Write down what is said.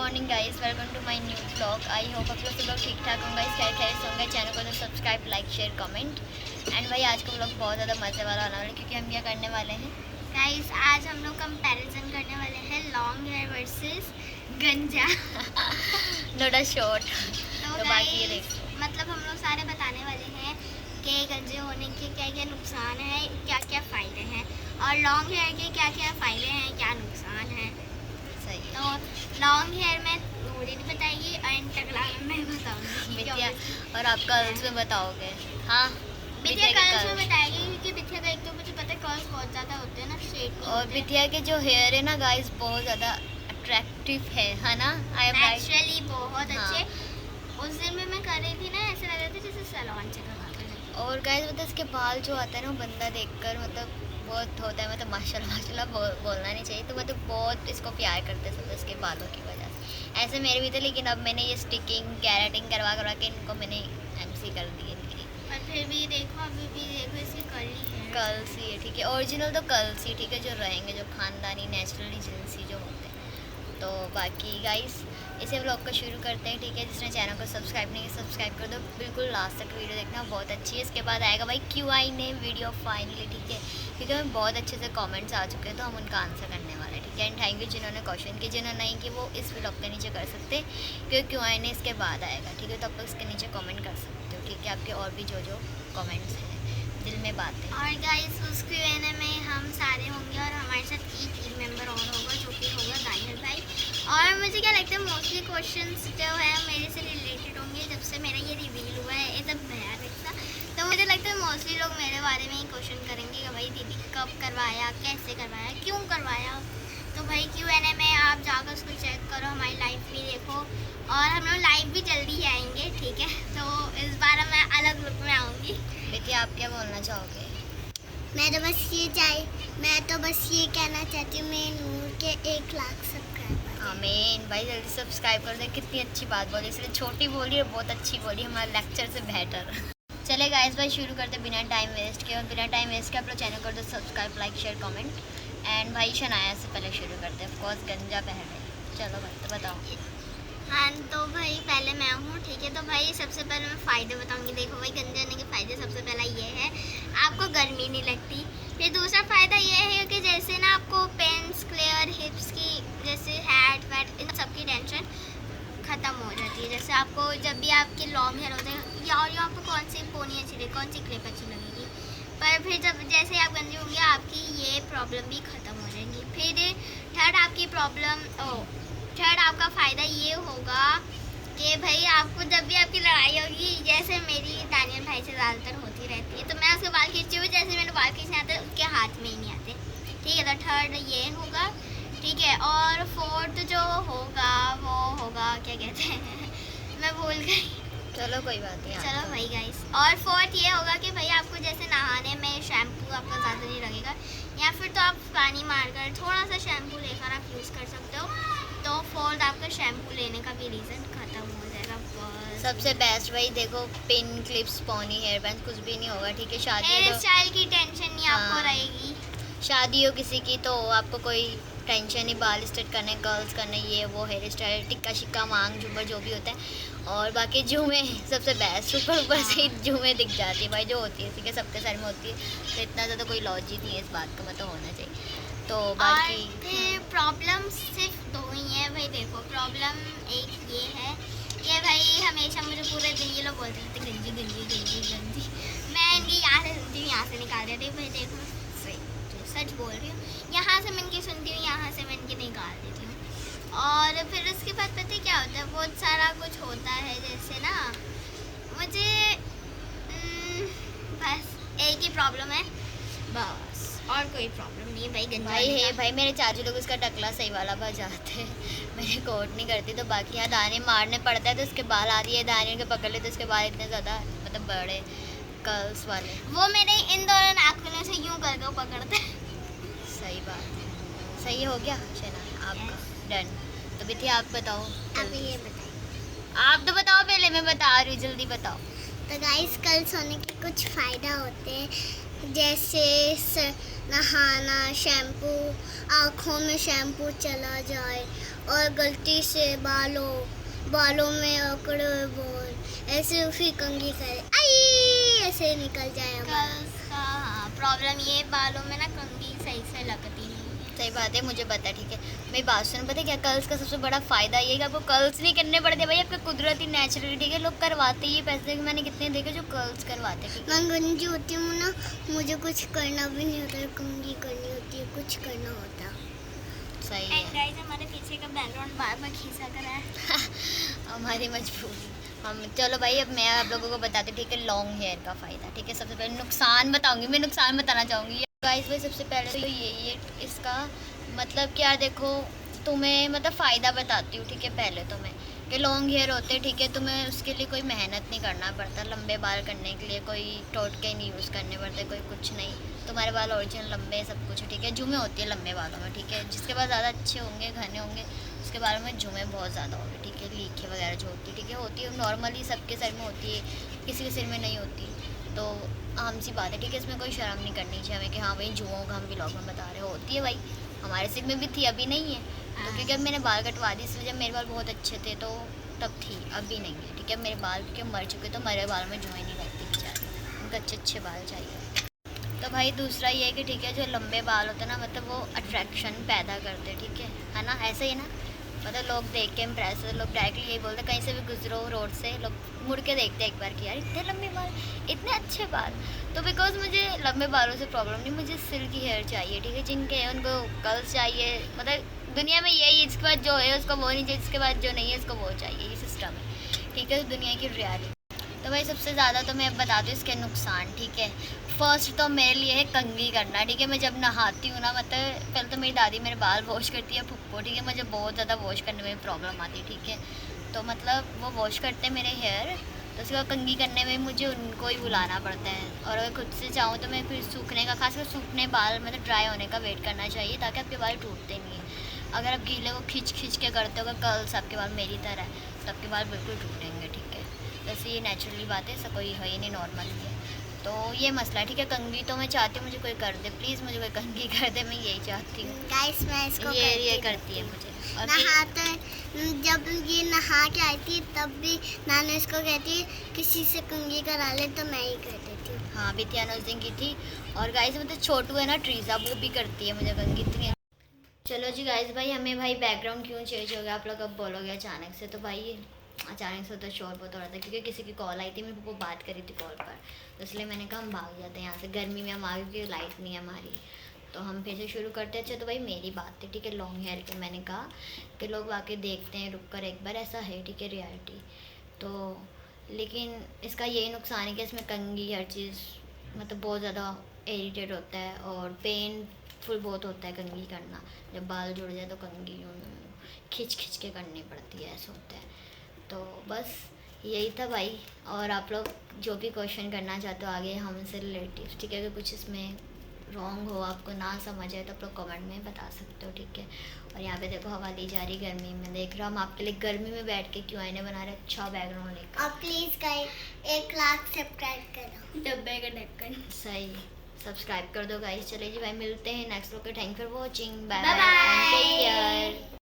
Morning guys, welcome to my new blog. I hope आप लोग सब लोग ठीक ठाक होंगे, खैर खैर होंगे। चैनल को तो subscribe, like, share, comment. And भाई आज का ब्लॉग बहुत ज़्यादा मज़े वाला होने वाला है क्योंकि हम क्या करने वाले हैं गाइस। आज हम लोग कंपैरिजन करने वाले हैं लॉन्ग हेयर वर्सेस गंजा। Note a short. तो बाकी ये देखो, मतलब हम लोग सारे बताने वाले हैं कि गंजे होने के क्या क्या नुकसान है, क्या क्या फ़ायदे हैं, और लॉन्ग हेयर के क्या क्या फ़ायदे हैं, क्या नुकसान है। सही है। तो लॉन्ग हेयर में नूरी ने बताएगी और इंटरकला मैं बताऊंगी बिटिया, और आप कर्ल्स में बताओगे? हाँ, बिटिया कर्ल्स में बताएगी क्योंकि बिटिया का एक तो मुझे पता है कर्ल्स बहुत ज़्यादा होते हैं ना, स्ट्रेट। और बिटिया के जो हेयर है ना गाइस बहुत ज़्यादा अट्रैक्टिव है ना? I am right? नेचुरली बहुत हाँ। अच्छे। उस दिन में मैं कर रही थी ना, ऐसे लग रहा था जैसे सैलून से करवाते हैं। और गाइस मतलब इसके बाल जो आता है ना वो बंदा देखकर मतलब बहुत होता है, मतलब माशाल्लाह माशाल्लाह बोलना नहीं चाहिए। तो मतलब बहुत इसको प्यार करते सब इसके बालों की वजह से। ऐसे मेरे भी थे, लेकिन अब मैंने ये स्टिकिंग कैरेटिंग करवा करवा के इनको मैंने एमसी कर दी इनकी। पर फिर भी देखो, अभी भी देखो इसकी कर्ली है। कर्ल्स ही है, ठीक है। ओरिजिनल तो कर्ल्स ही ठीक है, जो रहेंगे, जो खानदानी नेचुरली जिनसी जो होते हैं। तो बाकी गाइस इसे व्लॉग को शुरू करते हैं, ठीक है। जिसने चैनल को सब्सक्राइब नहीं किया सब्सक्राइब कर दो, बिल्कुल लास्ट तक वीडियो देखना, बहुत अच्छी है। इसके बाद आएगा भाई QI ने वीडियो फाइनली, ठीक है, क्योंकि हमें बहुत अच्छे से कमेंट्स आ चुके हैं तो हम उनका आंसर करने वाले हैं, ठीक है। एंड थैंक यू जिन्होंने क्वेश्चन किए, जिन्होंने नहीं कि वो इस व्लॉग के नीचे कर सकते क्योंकि QI ने इसके बाद आएगा, ठीक है। तो आप लोग इसके नीचे कमेंट कर सकते हो, ठीक है। आपके और भी जो कमेंट्स हैं दिल में बातें। और गाइस उस Q&A में हम सारे होंगे और हमारे साथ एक टीम मेंबर और होगा जो कि होगा दानियल भाई। और मुझे क्या लगता है मोस्टली क्वेश्चंस जो है मेरे से रिलेटेड होंगे। जब से मेरा ये रिवील हुआ है एकदम भयानक सा, तो मुझे लगता है मोस्टली लोग मेरे बारे में ही क्वेश्चन करेंगे कि भाई दीदी कब करवाया, कैसे करवाया, क्यों करवाया। तो भाई Q&A में आप जाकर उसको चेक करो, हमारी लाइव भी देखो, और हम लोग लाइव भी जल्दी ही आएंगे, ठीक है। तो इस बार मैं अलग लुक में आऊँगी। बेटी आप क्या बोलना चाहोगे? मैं तो बस ये कहना चाहती हूँ, मैं नूर के 1 लाख सब्सक्राइबर। आमीन भाई, जल्दी सब्सक्राइब कर दे। कितनी अच्छी बात बोली, इसलिए छोटी बोली और बहुत अच्छी बोली, हमारे लेक्चर से बेटर। चले गाइस भाई शुरू करते बिना टाइम वेस्ट के। और बिना टाइम वेस्ट के आप लोग चैनल कर दो subscribe, like, share, comment. And भाई शनाया से पहले शुरू करते हैं, ऑफकोर्स गंजा पहले। चलो भाई तो बताओ। हाँ तो भाई पहले मैं हूँ, ठीक है। तो भाई सबसे पहले मैं फ़ायदे बताऊँगी। देखो भाई गंजे होने के फ़ायदे सबसे पहला ये है, आपको गर्मी नहीं लगती। फिर दूसरा फ़ायदा ये है कि जैसे ना आपको पेन्स, क्लियर, हिप्स की जैसे हैट वैट इन सब की टेंशन ख़त्म हो जाती है। जैसे आपको जब भी आपके लॉन्ग हेयर होते हैं या और आपको कौन सी पोनी अच्छी लगेगी, कौन सी क्लिप अच्छी लगेगी, पर फिर जब जैसे आप गंजे होंगे आपकी ये प्रॉब्लम भी ख़त्म हो जाएगी। फिर थर्ड आपकी थर्ड आपका फ़ायदा ये होगा कि भाई आपको जब भी आपकी लड़ाई होगी, जैसे मेरी दानियल भाई से ज़्यादातर होती रहती है, तो मैं उसके बाल खींचती हूँ, जैसे मेरे बाल खींचने आते हैं उसके हाथ में ही नहीं आते, ठीक है। तो थर्ड ये होगा, ठीक है। और फोर्थ जो होगा वो होगा, क्या कहते हैं मैं भूल गई। चलो कोई बात नहीं, चलो भाई गाइस, और फोर्थ ये होगा कि भाई आपको जैसे नहाने में शैम्पू आपका ज़्यादा नहीं लगेगा, या फिर तो आप पानी मारकर थोड़ा सा शैम्पू लेकर आप यूज़ कर सकते हो। तो फोर्थ आपका शैम्पू लेने का भी रीज़न ख़त्म हो जाएगा। बस सबसे बेस्ट भाई देखो, pin, clips, pony, hair band कुछ भी नहीं होगा, ठीक है। शादी हेयर हो स्टाइल की टेंशन नहीं आपको हाँ। रहेगी। शादी हो किसी की तो आपको कोई टेंशन नहीं, बाल स्ट्रेट करने, कर्ल्स करने, ये वो हेयर स्टाइल, टिक्का शिक्का, मांग, झूमर जो भी होता है। और बाकी झूमे सबसे बेस्ट, ऊपर से ही झूमे दिख जाती है भाई, जो होती है ठीक है, सबके सर में होती है, तो इतना ज़्यादा कोई लॉजिक नहीं है इस बात का, मतलब होना चाहिए। तो बाकी और फिर प्रॉब्लम सिर्फ 2 ही है भाई। देखो प्रॉब्लम एक ये है कि भाई हमेशा मुझे पूरे दिन ये लोग बोलते रहते गंजी गंजी गंजी गंजी, मैं इनकी यहाँ से सुनती हूँ, यहाँ से निकाल देती हूँ। भाई देखो सच बोल रही हूँ, यहाँ से मैं इनकी सुनती हूँ, यहाँ से मैं इनकी निकाल देती हूँ। और फिर उसके बाद पता है क्या होता है, बहुत सारा कुछ होता है। जैसे ना मुझे बस एक ही प्रॉब्लम है, बस और कोई प्रॉब्लम नहीं है भाई। गंजा भाई होने है का। भाई, मेरे चाचू लोग उसका टकला सही वाला बजाते हैं, मैंने कोट नहीं करती। तो बाकी यहाँ दाने मारने पड़ता है तो उसके बाल आ रही है, दाने के पकड़ ले तो उसके बाल इतने ज़्यादा मतलब बड़े कर्ल्स वाले, वो मेरे इन दोनों नाखूनों से यूं करके पकड़ते हैं। सही बात है। सही हो गया शना आपका, डन। तो बेटी आप बताओ, अभी ये बताइए। आप तो बताओ, पहले मैं बता रही हूँ, जल्दी बताओ। तो गाइस कर्ल्स होने के कुछ फ़ायदा होते हैं, जैसे नहाना, शैम्पू, आँखों में शैम्पू चला जाए, और गलती से बालों में अकड़े हुए बाल ऐसे फिर कंघी करे आई ऐसे निकल जाए कर्ल्स का। हाँ, प्रॉब्लम ये बालों में ना कंघी सही से लगती नहीं है। सही बात है, मुझे पता है। ठीक है, मेरी बात सुनो, पता है क्या कर्ल्स का सबसे बड़ा फ़ायदा ये है कि आपको कर्ल्स नहीं करने पड़ते भाई, आपके कुदरती नेचुरली। ठीक है, लोग करवाते ही पैसे, मैंने कितने देखे जो कर्ल्स करवाते हैं। मैं गंजी होती हूँ ना, मुझे कुछ करना भी नहीं होता, कंघी करनी होती है, कुछ करना होता। सही है। गाइस, हमारे पीछे का बैकग्राउंड बार-बार खींचा कर रहा है। हमारी मजबूरी। हम चलो भाई, अब मैं आप लोगों को बताती हूँ। ठीक है, लॉन्ग हेयर का फ़ायदा। ठीक है, सबसे पहले नुकसान बताऊंगी, मैं नुकसान बताना चाहूँगी गाइस भाई। सबसे पहले तो ये इसका मतलब क्या, देखो तुम्हें मतलब फ़ायदा बताती हूँ। ठीक है, पहले तो मैं कि लॉन्ग हेयर होते, ठीक है, तुम्हें उसके लिए कोई मेहनत नहीं करना पड़ता। लंबे बाल करने के लिए कोई टोटके नहीं यूज़ करने पड़ते, कोई कुछ नहीं। तुम्हारे बाल ओरिजिनल लंबे सब कुछ। ठीक है, जुमें होती है लंबे बालों में। ठीक है, जिसके बाल ज़्यादा अच्छे होंगे, घने होंगे, उसके बालों में जुमें बहुत ज़्यादा होंगे। ठीक है, लीखे वगैरह जो होती है, ठीक है, होती है नॉर्मली सबके सिर में होती है, किसी के सिर में नहीं होती। तो आम सी बात है। ठीक है, इसमें कोई शर्म नहीं करनी चाहिए हमें कि हाँ भाई जुओं का हम व्लॉग में बता रहे, होती है भाई, हमारे सिर में भी थी, अभी नहीं है। तो क्योंकि अब मैंने बाल कटवा दी, इसलिए जब मेरे बाल बहुत अच्छे थे तो तब थी, अभी नहीं है। ठीक है, मेरे बाल क्योंकि मर चुके तो मेरे बालों में जुएं नहीं लगती बेचारी, उनको अच्छे अच्छे बाल चाहिए। तो भाई दूसरा ये है कि ठीक है, जो लंबे बाल होते हैं ना, मतलब वो अट्रैक्शन पैदा करते हैं। ठीक है ना, ऐसे ही ना, मतलब लोग देख के इम्प्रेस होते, लोग डायरेक्टली यही बोलते हैं, कहीं से भी गुजरो रोड से लोग मुड़ के देखते हैं एक बार कि यार इतने लंबे बाल, इतने अच्छे बाल। तो बिकॉज मुझे लंबे बालों से प्रॉब्लम नहीं, मुझे सिल्की हेयर चाहिए। ठीक है, जिनके हैं उनको कर्ल्स चाहिए। मतलब दुनिया में यही है, जिसके बाद जो है उसको वो नहीं चाहिए, जिसके बाद जो नहीं है उसको वो चाहिए, ये सिस्टम है। ठीक है, दुनिया की रियलिटी। तो भाई सबसे ज़्यादा तो मैं बता दूँ इसके नुकसान। ठीक है, फर्स्ट तो मेरे लिए है कंघी करना। ठीक है, मैं जब नहाती हूँ ना, मतलब पहले तो मेरी दादी मेरे बाल वॉश करती है, फुप्पो। ठीक है, मुझे बहुत ज़्यादा वॉश करने में प्रॉब्लम आती है। ठीक है, तो मतलब वो वॉश करते हैं मेरे हेयर, तो उसके बाद कंघी करने में मुझे उनको ही बुलाना पड़ता है। और अगर खुद से चाहूँ तो मैं फिर सूखने का, खासकर सूखने बाल मतलब ड्राई होने का वेट करना चाहिए, ताकि आपके बाल टूटते नहीं हैं। अगर आप गीले को खींच खींच के करते हो, अगर कर्ल्स आपके बाल मेरी तरह है, तो आपके बाल बिल्कुल टूटेंगे। ठीक है, वैसे ये नेचुरली बात है, ऐसा कोई है ही नहीं, नॉर्मल ही है। तो ये मसला है। ठीक है, कंघी तो मैं चाहती हूँ मुझे कोई कर दे, प्लीज़ मुझे कोई कंघी कर दे, मैं यही चाहती हूँ। गाइस, मैं इसको ये करती है मुझे। और नहाते जब ये नहा के आई थी तब भी नाना इसको कहती है किसी से कंघी करा ले, तो मैं ही कर देती हूँ। हाँ, बितियाना उस दिन की थी। और गाइस मतलब छोटू है ना ट्रीजा, वो भी करती है मुझे कंघी इतनी। चलो जी गाइस भाई, हमें भाई बैकग्राउंड क्यों चेंज हो गया आप लोग अब बोलोगे अचानक से। तो भाई अचानक से तो शोर बहुत हो रहा था, क्योंकि किसी की कॉल आई थी, मेरे को बात करी थी कॉल पर, तो इसलिए मैंने कहा हम भाग जाते हैं यहाँ से, गर्मी में हम आ गए क्योंकि लाइट नहीं है हमारी। तो हम फिर से शुरू करते हैं। अच्छा तो भाई मेरी बात थी, ठीक है, लॉन्ग हेयर की। मैंने कहा कि लोग आके देखते हैं रुक कर एक बार, ऐसा है। ठीक है, रियलिटी। तो लेकिन इसका यही नुकसान है कि इसमें कंघी हर चीज़ मतलब बहुत ज़्यादा इरिटेट होता है और पेनफुल बहुत होता है कंघी करना। जब बाल जुड़ जाए तो कंघी खींच खींच के करनी पड़ती है, ऐसा होता है। तो बस यही था भाई। और आप लोग जो भी क्वेश्चन करना चाहते हो आगे हमसे रिलेटिव, ठीक है, अगर कुछ इसमें रॉन्ग हो, आपको ना समझ आए तो आप लोग कमेंट में बता सकते हो। ठीक है, और यहाँ पे देखो हवा दी जा रही गर्मी में, देख रहा हम आपके लिए गर्मी में बैठ के क्यों आईने बना रहे, अच्छा बैकग्राउंड लेकर। और प्लीज़ गाइस 1 लाख सब्सक्राइब करो, डब्बे का ढक्कन। सही, सब्सक्राइब कर दो गाइस। चलिए जी भाई, मिलते हैं नेक्स्ट व्लॉग के। Thank for watching, bye Bye bye and take bye. Care.